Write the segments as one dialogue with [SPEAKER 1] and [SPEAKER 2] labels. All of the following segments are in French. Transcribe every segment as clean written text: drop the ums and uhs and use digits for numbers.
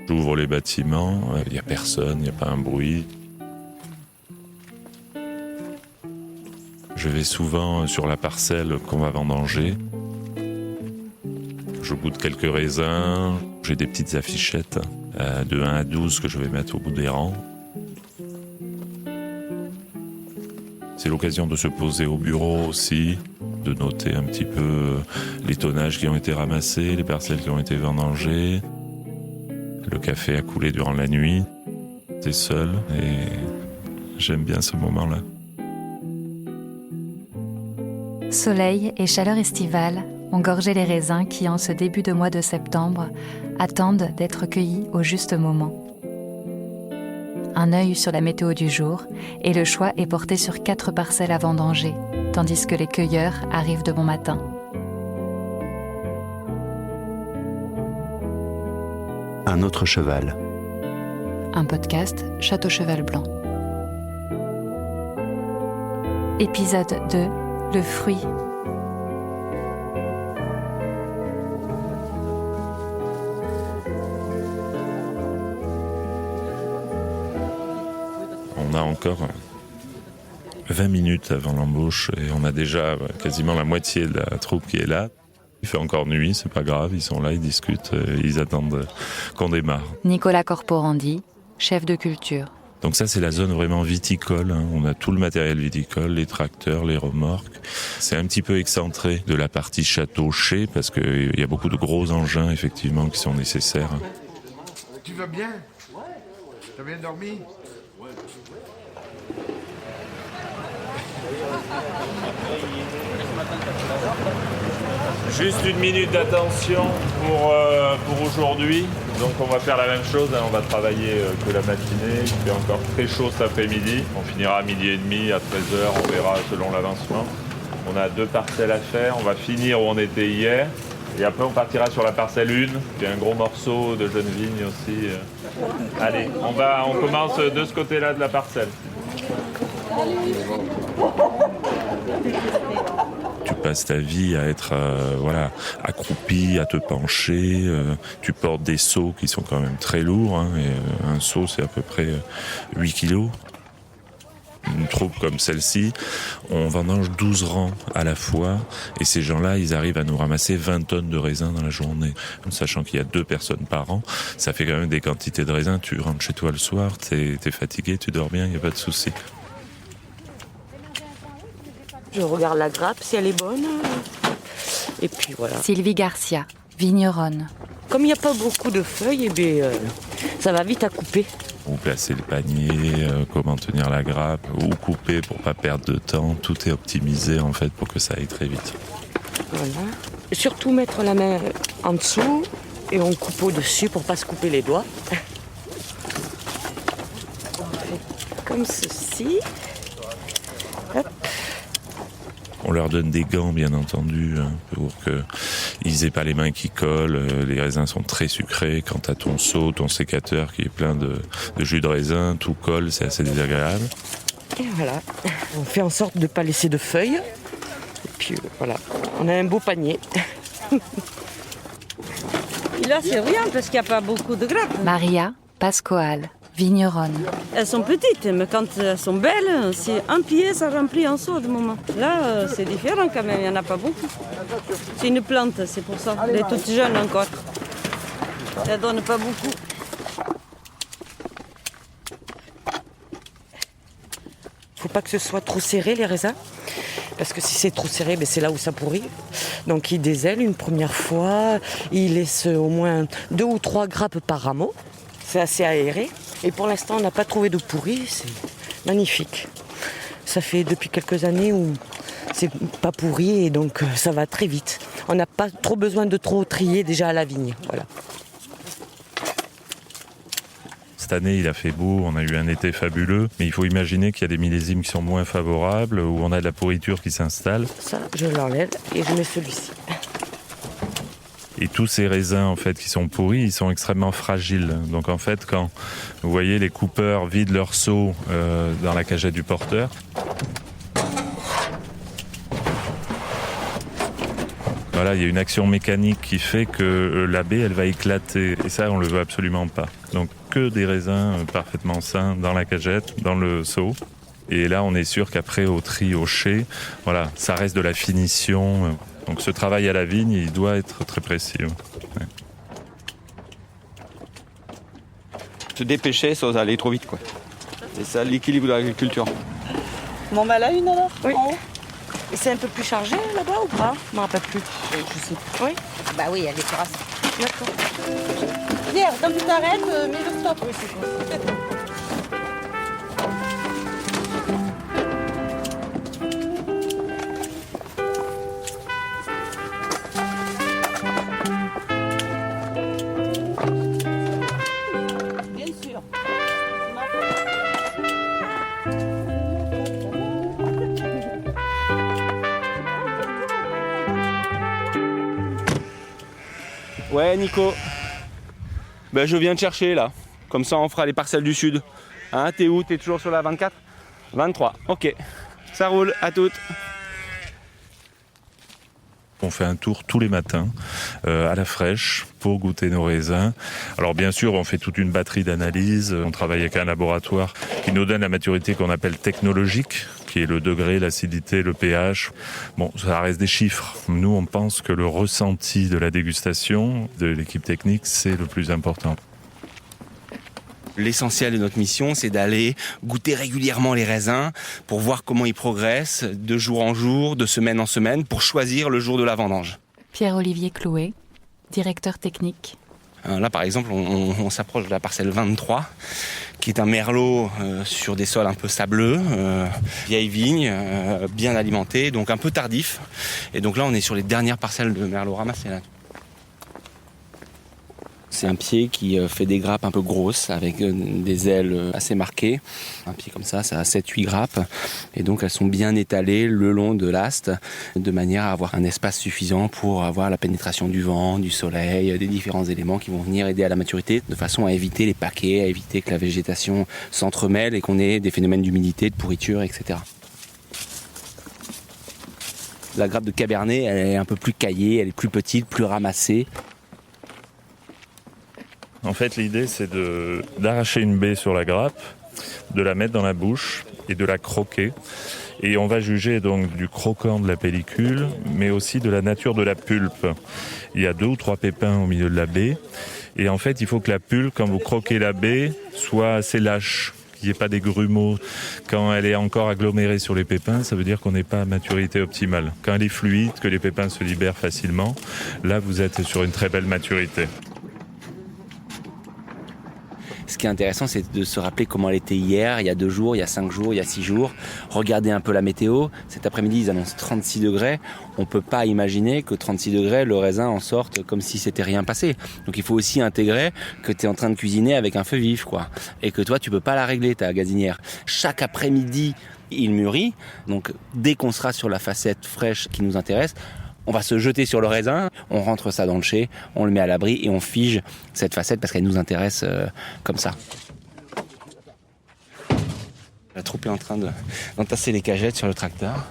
[SPEAKER 1] J'ouvre les bâtiments, il n'y a personne, il n'y a pas un bruit. Je vais souvent sur la parcelle qu'on va vendanger. Je goûte quelques raisins, j'ai des petites affichettes de 1 à 12 que je vais mettre au bout des rangs. C'est l'occasion de se poser au bureau aussi, de noter un petit peu les tonnages qui ont été ramassés, les parcelles qui ont été vendangées. Le café a coulé durant la nuit. T'es seul et j'aime bien ce moment-là.
[SPEAKER 2] Soleil et chaleur estivale ont gorgé les raisins qui, en ce début de mois de septembre, attendent d'être cueillis au juste moment. Un œil sur la météo du jour et le choix est porté sur 4 parcelles à vendanger, tandis que les cueilleurs arrivent de bon matin.
[SPEAKER 3] Un autre cheval.
[SPEAKER 2] Un podcast Château Cheval Blanc. Épisode 2, le fruit.
[SPEAKER 1] On a encore 20 minutes avant l'embauche et on a déjà quasiment la moitié de la troupe qui est là. Il fait encore nuit, c'est pas grave, ils sont là, ils discutent, ils attendent qu'on démarre.
[SPEAKER 2] Nicolas Corporandi, chef de culture.
[SPEAKER 1] Donc ça, c'est la zone vraiment viticole. On a tout le matériel viticole, les tracteurs, les remorques. C'est un petit peu excentré de la partie château-chai parce qu'il y a beaucoup de gros engins, effectivement, qui sont nécessaires.
[SPEAKER 4] Tu vas bien? T'as bien dormi?
[SPEAKER 1] Juste une minute d'attention pour aujourd'hui. Donc on va faire la même chose, on va travailler que la matinée. Il fait encore très chaud cet après-midi. On finira à 12h30, à 13h, on verra selon l'avancement. On a 2 parcelles à faire, on va finir où on était hier. Et après on partira sur la parcelle 1, qui est un gros morceau de jeune vigne aussi. Allez, on commence de ce côté-là de la parcelle. Tu passes ta vie à être accroupi, à te pencher. Tu portes des seaux qui sont quand même très lourds. Et un seau, c'est à peu près 8 kilos. Une troupe comme celle-ci, on vendange 12 rangs à la fois. Et ces gens-là, ils arrivent à nous ramasser 20 tonnes de raisins dans la journée. Sachant qu'il y a 2 personnes par an, ça fait quand même des quantités de raisins. Tu rentres chez toi le soir, t'es fatigué, tu dors bien, il n'y a pas de souci.
[SPEAKER 5] Je regarde la grappe si elle est bonne. Et puis voilà.
[SPEAKER 2] Sylvie Garcia, vigneronne.
[SPEAKER 5] Comme il n'y a pas beaucoup de feuilles, ça va vite à couper.
[SPEAKER 1] Où placer le panier, comment tenir la grappe, où couper pour pas perdre de temps. Tout est optimisé en fait pour que ça aille très vite.
[SPEAKER 5] Voilà. Surtout mettre la main en dessous et on coupe au-dessus pour pas se couper les doigts. On fait comme ceci. Hop.
[SPEAKER 1] On leur donne des gants, bien entendu, pour qu'ils aient pas les mains qui collent. Les raisins sont très sucrés. Quand tu as ton seau, ton sécateur qui est plein de jus de raisin, tout colle, c'est assez désagréable.
[SPEAKER 5] Et voilà, on fait en sorte de ne pas laisser de feuilles. Et puis voilà, on a un beau panier.
[SPEAKER 6] Et là, c'est rien parce qu'il n'y a pas beaucoup de grappes.
[SPEAKER 2] Maria Pascoal, vigneronne.
[SPEAKER 6] Elles sont petites, mais quand elles sont belles, c'est un pied, ça remplit un seau de moment. Là, c'est différent quand même, il n'y en a pas beaucoup. C'est une plante, c'est pour ça. Elle est toute jeune encore. Elle ne donne pas beaucoup.
[SPEAKER 5] Il ne faut pas que ce soit trop serré, les raisins. Parce que si c'est trop serré, c'est là où ça pourrit. Donc il désèle une première fois. Il laisse au moins 2 ou 3 grappes par rameau. C'est assez aéré. Et pour l'instant, on n'a pas trouvé de pourri. C'est magnifique. Ça fait depuis quelques années où c'est pas pourri et donc ça va très vite. On n'a pas trop besoin de trop trier déjà à la vigne. Voilà.
[SPEAKER 1] Cette année, il a fait beau, on a eu un été fabuleux, mais il faut imaginer qu'il y a des millésimes qui sont moins favorables, où on a de la pourriture qui s'installe.
[SPEAKER 5] Ça, je l'enlève et je mets celui-ci.
[SPEAKER 1] Et tous ces raisins en fait qui sont pourris, ils sont extrêmement fragiles. Donc en fait, quand vous voyez les coupeurs vident leur seau dans la cagette du porteur, Voilà, il y a une action mécanique qui fait que la baie, elle va éclater. Et ça, on le veut absolument pas. Donc, que des raisins parfaitement sains dans la cagette, dans le seau. Et là, on est sûr qu'après, au tri, au chai, voilà, ça reste de la finition. Donc, ce travail à la vigne, il doit être très précis. Ouais.
[SPEAKER 7] Se dépêcher sans aller trop vite, quoi. C'est ça l'équilibre de l'agriculture.
[SPEAKER 6] Bon, bah là, une alors.
[SPEAKER 5] Oui.
[SPEAKER 6] En haut.
[SPEAKER 5] Et c'est un peu plus chargé là-bas ou pas? Je m'en rappelle plus. Je sais plus. Oui.
[SPEAKER 8] Bah oui, elle est terrasse.
[SPEAKER 5] D'accord.
[SPEAKER 6] Pierre, quand tu t'arrêtes, mets le stop. Oui, c'est bon. Bien sûr.
[SPEAKER 7] Ouais, Nico. Ben, je viens te chercher là. Comme ça, on fera les parcelles du sud. Hein, t'es où? T'es toujours sur la 24? 23. Ok. Ça roule. À toutes.
[SPEAKER 1] On fait un tour tous les matins à la fraîche pour goûter nos raisins. Alors bien sûr, on fait toute une batterie d'analyses. On travaille avec un laboratoire qui nous donne la maturité qu'on appelle technologique, qui est le degré, l'acidité, le pH. Bon, ça reste des chiffres. Nous, on pense que le ressenti de la dégustation de l'équipe technique, c'est le plus important.
[SPEAKER 7] L'essentiel de notre mission, c'est d'aller goûter régulièrement les raisins pour voir comment ils progressent de jour en jour, de semaine en semaine, pour choisir le jour de la vendange.
[SPEAKER 2] Pierre-Olivier Clouet, directeur technique.
[SPEAKER 7] Là, par exemple, on s'approche de la parcelle 23, qui est un merlot sur des sols un peu sableux, vieille vigne, bien alimentée, donc un peu tardif. Et donc là, on est sur les dernières parcelles de merlot ramassées là. C'est un pied qui fait des grappes un peu grosses, avec des ailes assez marquées. Un pied comme ça a 7-8 grappes. Et donc elles sont bien étalées le long de l'ast, de manière à avoir un espace suffisant pour avoir la pénétration du vent, du soleil, des différents éléments qui vont venir aider à la maturité, de façon à éviter les paquets, à éviter que la végétation s'entremêle et qu'on ait des phénomènes d'humidité, de pourriture, etc. La grappe de Cabernet, elle est un peu plus caillée, elle est plus petite, plus ramassée.
[SPEAKER 1] En fait, l'idée, c'est d'arracher une baie sur la grappe, de la mettre dans la bouche et de la croquer. Et on va juger donc du croquant de la pellicule, mais aussi de la nature de la pulpe. Il y a 2 ou 3 pépins au milieu de la baie. Et en fait, il faut que la pulpe, quand vous croquez la baie, soit assez lâche, qu'il n'y ait pas des grumeaux. Quand elle est encore agglomérée sur les pépins, ça veut dire qu'on n'est pas à maturité optimale. Quand elle est fluide, que les pépins se libèrent facilement, là, vous êtes sur une très belle maturité.
[SPEAKER 7] Ce qui est intéressant, c'est de se rappeler comment elle était hier, il y a 2 jours, il y a 5 jours, il y a 6 jours. Regardez un peu la météo. Cet après-midi, ils annoncent 36 degrés. On ne peut pas imaginer que 36 degrés, le raisin en sorte comme si c'était rien passé. Donc il faut aussi intégrer que tu es en train de cuisiner avec un feu vif, quoi. Et que toi, tu peux pas la régler, ta gazinière. Chaque après-midi, il mûrit. Donc dès qu'on sera sur la facette fraîche qui nous intéresse, on va se jeter sur le raisin, on rentre ça dans le chai, on le met à l'abri et on fige cette facette parce qu'elle nous intéresse comme ça. La troupe est en train d'entasser les cagettes sur le tracteur.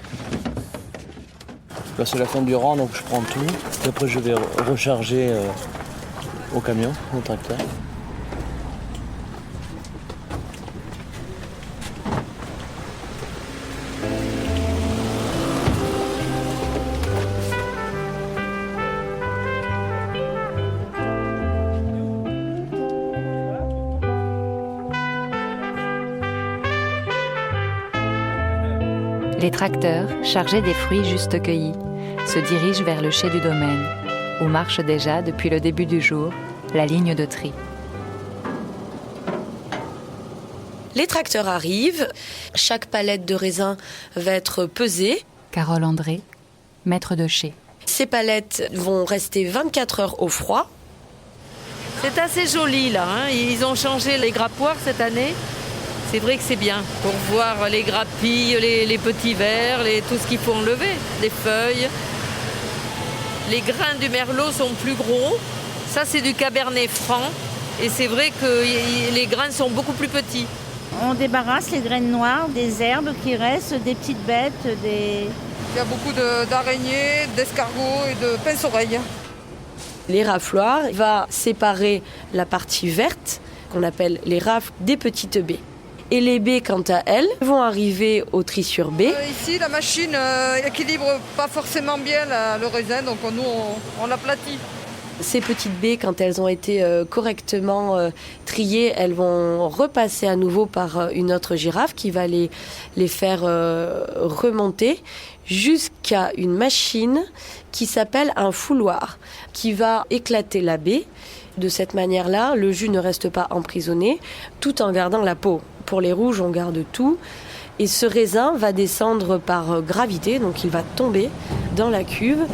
[SPEAKER 9] Là, c'est la fin du rang, donc je prends tout. Et après, je vais recharger au camion, au tracteur.
[SPEAKER 2] Les tracteurs, chargés des fruits juste cueillis, se dirigent vers le chai du domaine, où marche déjà, depuis le début du jour, la ligne de tri.
[SPEAKER 10] Les tracteurs arrivent, chaque palette de raisin va être pesée.
[SPEAKER 2] Carole André, maître de chai.
[SPEAKER 10] Ces palettes vont rester 24 heures au froid.
[SPEAKER 11] C'est assez joli là, hein. Ils ont changé les grappoirs cette année. C'est vrai que c'est bien pour voir les grappilles, les petits vers, tout ce qu'il faut enlever, les feuilles. Les grains du merlot sont plus gros. Ça, c'est du cabernet franc. Et c'est vrai que les grains sont beaucoup plus petits.
[SPEAKER 12] On débarrasse les graines noires, des herbes qui restent, des petites bêtes,
[SPEAKER 8] Il y a beaucoup d'araignées, d'escargots et de pince-oreilles.
[SPEAKER 10] L'érafloir va séparer la partie verte, qu'on appelle les rafles, des petites baies. Et les baies, quant à elles, vont arriver au tri sur baie.
[SPEAKER 8] Ici, la machine équilibre pas forcément bien le raisin, donc nous, on l'aplatit.
[SPEAKER 10] Ces petites baies, quand elles ont été correctement triées, elles vont repasser à nouveau par une autre girafe qui va les faire remonter jusqu'à une machine qui s'appelle un fouloir, qui va éclater la baie. De cette manière-là, le jus ne reste pas emprisonné, tout en gardant la peau. Pour les rouges, on garde tout. Et ce raisin va descendre par gravité, donc il va tomber dans la cuve.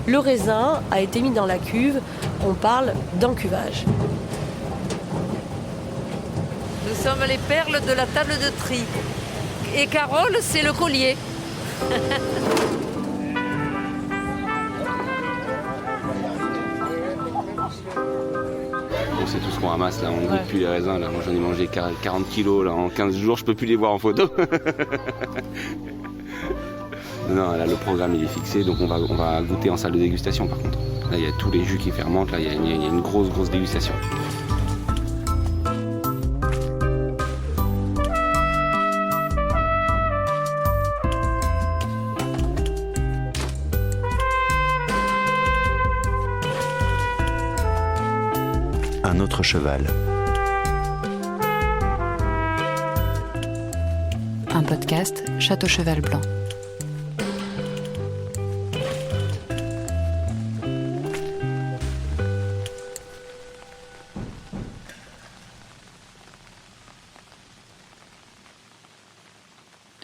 [SPEAKER 10] Le raisin a été mis dans la cuve, on parle d'encuvage.
[SPEAKER 11] Nous sommes les perles de la table de tri. Et Carole, c'est le collier.
[SPEAKER 7] C'est tout ce qu'on ramasse là, on ne goûte plus les raisins là. Moi j'en ai mangé 40 kilos là, en 15 jours, je peux plus les voir en photo. Non, là le programme il est fixé, donc on va goûter en salle de dégustation par contre. Là il y a tous les jus qui fermentent, là il y a une grosse dégustation.
[SPEAKER 3] Un autre cheval.
[SPEAKER 2] Un podcast Château Cheval Blanc.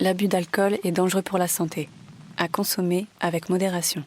[SPEAKER 2] L'abus d'alcool est dangereux pour la santé. À consommer avec modération.